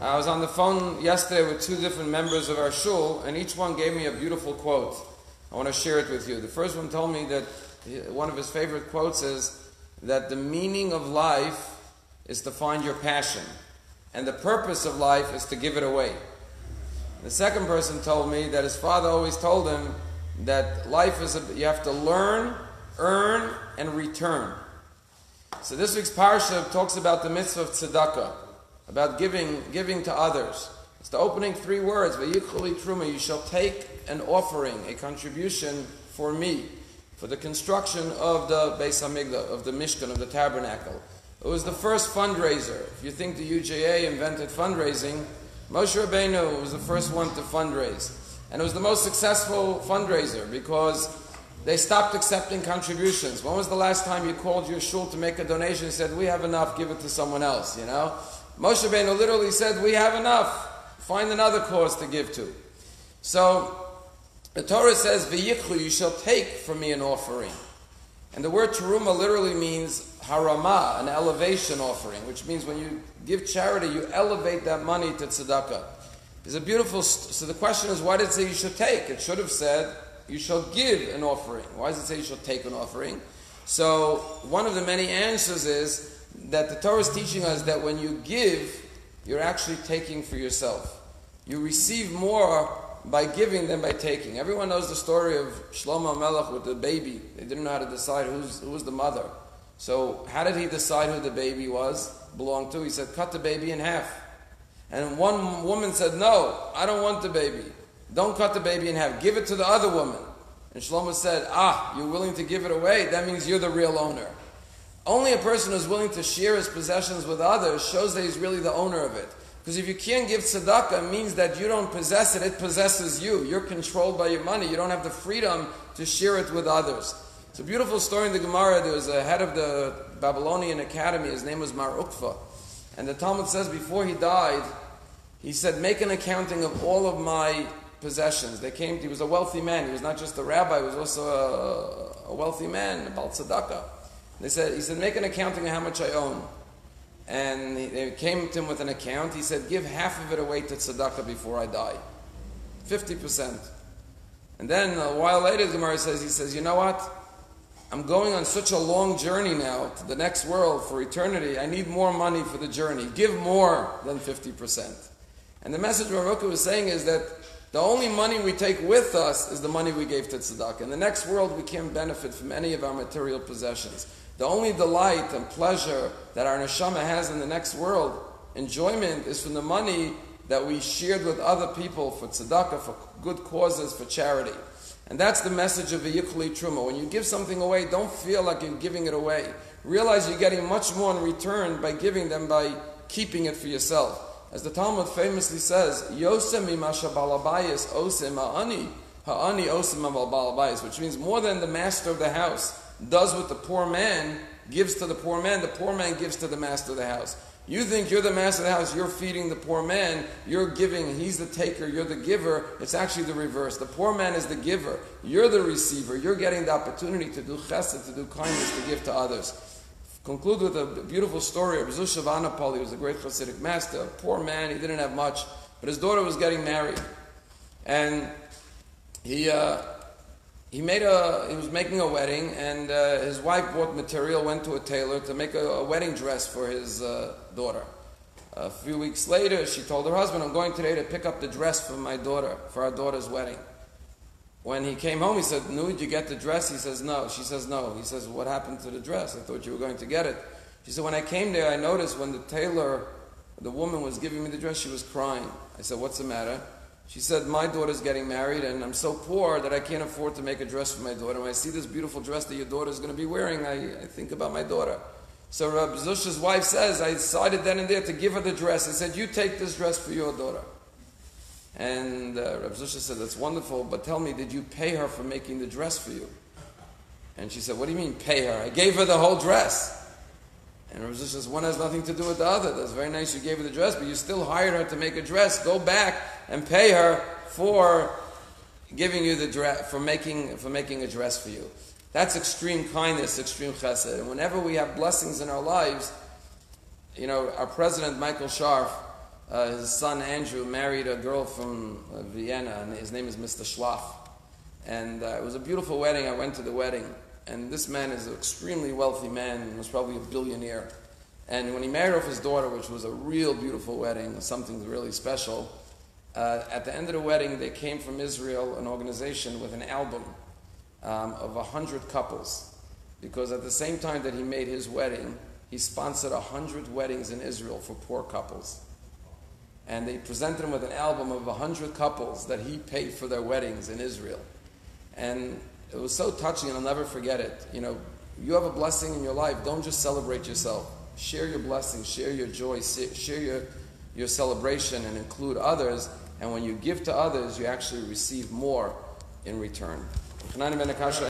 I was on the phone yesterday with two different members of our shul, and each one gave me a beautiful quote. I want to share it with you. The first one told me that one of his favorite quotes is that the meaning of life is to find your passion, and the purpose of life is to give it away. The second person told me that his father always told him that life is you have to learn, earn, and return. So this week's parsha talks about the mitzvah of tzedakah, about giving to others. It's the opening three words, V'yichuli Terumah, you shall take an offering, a contribution for me, for the construction of the Beis Hamikdash, of the Mishkan, of the tabernacle. It was the first fundraiser. If you think the UJA invented fundraising, Moshe Rabbeinu was the first one to fundraise. And it was the most successful fundraiser because they stopped accepting contributions. When was the last time you called your shul to make a donation and said, we have enough, give it to someone else, you know? Moshe Rabbeinu literally said, we have enough, find another cause to give to. So, the Torah says, V'yichlu, you shall take from me an offering. And the word Terumah literally means harama, an elevation offering, which means when you give charity, you elevate that money to tzedakah. It's a beautiful, so the question is, why did it say you should take? It should have said, you shall give an offering. Why does it say you shall take an offering? So, one of the many answers is that the Torah is teaching us that when you give, you're actually taking for yourself. You receive more by giving than by taking. Everyone knows the story of Shlomo HaMelech with the baby. They didn't know how to decide who was the mother. So how did he decide who the baby belonged to? He said, cut the baby in half. And one woman said, no, I don't want the baby. Don't cut the baby in half. Give it to the other woman. And Shlomo said, you're willing to give it away? That means you're the real owner. Only a person who's willing to share his possessions with others shows that he's really the owner of it. Because if you can't give tzedakah, it means that you don't possess it, it possesses you. You're controlled by your money. You don't have the freedom to share it with others. It's a beautiful story in the Gemara. There was a head of the Babylonian Academy. His name was Mar Ukva. And the Talmud says before he died, he said, make an accounting of all of my possessions. He was a wealthy man. He was not just a rabbi, he was also a wealthy man, a Baal Tzedakah. He said, make an accounting of how much I own. And they came to him with an account. He said, give half of it away to tzedakah before I die. 50%. And then a while later, the Gemara says, he says, you know what? I'm going on such a long journey now to the next world for eternity. I need more money for the journey. Give more than 50%. And the message Baruch was saying is that the only money we take with us is the money we gave to tzedakah. In the next world, we can't benefit from any of our material possessions. The only delight and pleasure that our neshama has in the next world, enjoyment, is from the money that we shared with other people for tzedakah, for good causes, for charity. And that's the message of V'yichuli Terumah. When you give something away, don't feel like you're giving it away. Realize you're getting much more in return by giving than by keeping it for yourself. As the Talmud famously says, Yosem imasha balabayis osem ha'ani osem balabayis, which means more than the master of the house does what the poor man gives to the poor man gives to the master of the house. You think you're the master of the house, you're feeding the poor man, you're giving, he's the taker, you're the giver. It's actually the reverse. The poor man is the giver, you're the receiver, you're getting the opportunity to do chesed, to do kindness, to give to others. Conclude with a beautiful story of Zusha of Anapol. He was a great Hasidic master, a poor man, he didn't have much, but his daughter was getting married. And he was making a wedding, and his wife bought material, went to a tailor to make a wedding dress for his daughter. A few weeks later, she told her husband, I'm going today to pick up the dress for my daughter, for our daughter's wedding. When he came home, he said, no, did you get the dress? He says, no. She says, no. He says, what happened to the dress? I thought you were going to get it. She said, when I came there, I noticed when the tailor, the woman was giving me the dress, she was crying. I said, what's the matter? She said, my daughter's getting married, and I'm so poor that I can't afford to make a dress for my daughter. When I see this beautiful dress that your daughter's going to be wearing, I think about my daughter. So Rabbi Zusha's wife says, I decided then and there to give her the dress. I said, you take this dress for your daughter. And Rabbi Zusha said, that's wonderful, but tell me, did you pay her for making the dress for you? And she said, what do you mean pay her? I gave her the whole dress. And Rabbi Zusha says, one has nothing to do with the other. That's very nice you gave her the dress, but you still hired her to make a dress. Go back and pay her for giving you the dress, for making a dress for you. That's extreme kindness, extreme chesed. And whenever we have blessings in our lives, our president, Michael Scharf, his son Andrew married a girl from Vienna, and his name is Mr. Schlaf. And it was a beautiful wedding. I went to the wedding. And this man is an extremely wealthy man, and was probably a billionaire. And when he married off his daughter, which was a real beautiful wedding, something really special, at the end of the wedding, they came from Israel, an organization with an album of 100 couples. Because at the same time that he made his wedding, he sponsored 100 weddings in Israel for poor couples. And they presented him with an album of 100 couples that he paid for their weddings in Israel. And it was so touching, and I'll never forget it. You know, you have a blessing in your life. Don't just celebrate yourself. Share your blessing, share your joy, share your celebration, and include others. And when you give to others, you actually receive more in return.